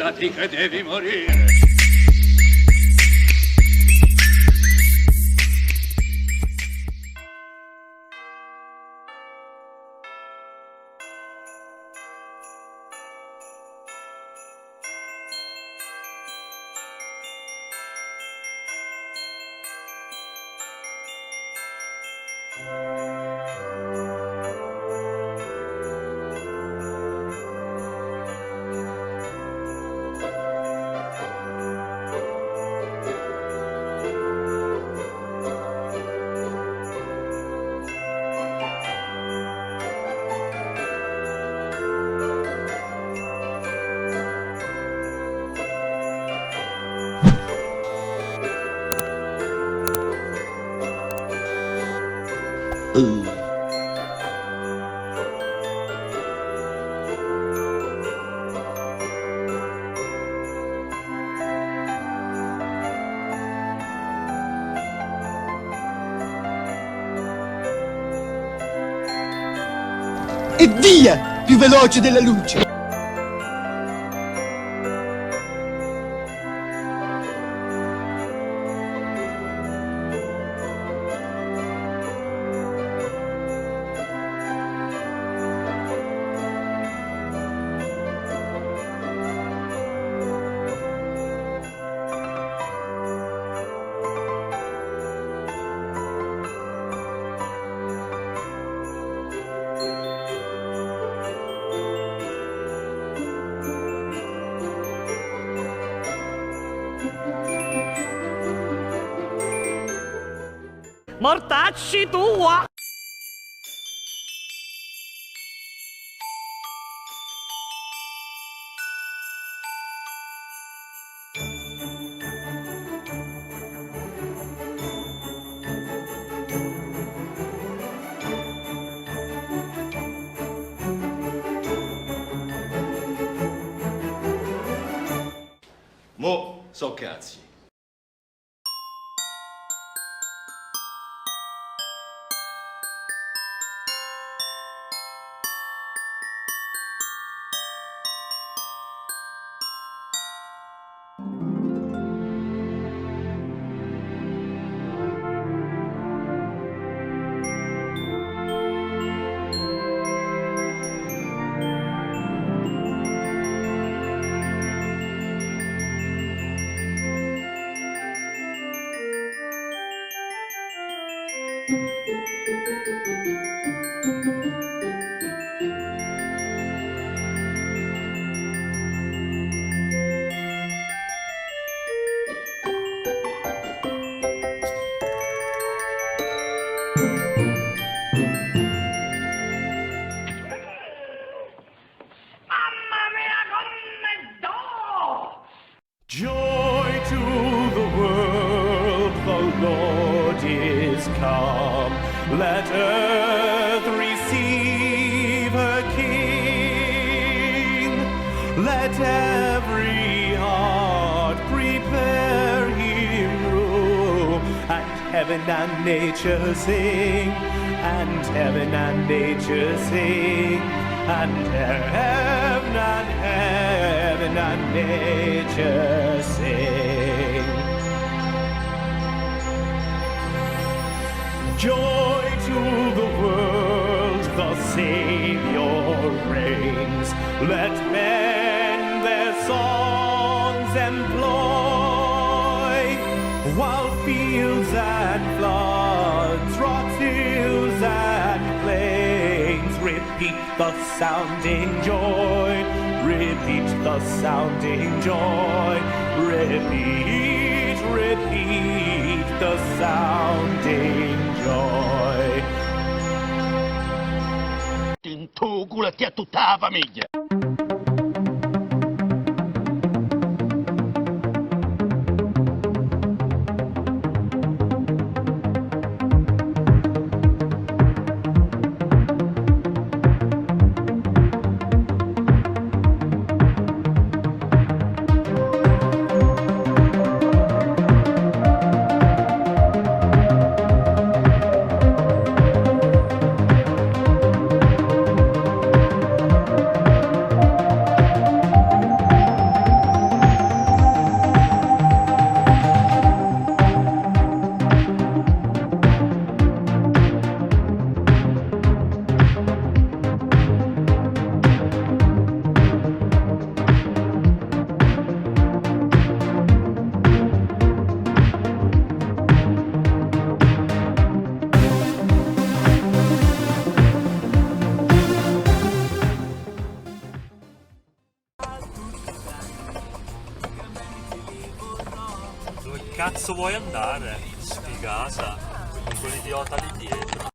ricordati che devi morire. E via! Più veloce della luce! Mortacci tua! Mo, so cazzi. Joy to the world, the Lord is come. Let earth receive her King. Let every heart prepare him room. And heaven and nature sing. And heaven and nature sing. And heaven and nature sing. Joy to the world, the Savior reigns. Let men their songs employ, while fields and floods, rocks, hills and plains repeat the sounding joy. Repeat the sounding joy. Repeat, repeat the sounding joy. Tu culati a tutta la famiglia. cazzo vuoi andare? Sfigata, con quell'idiota lì dietro.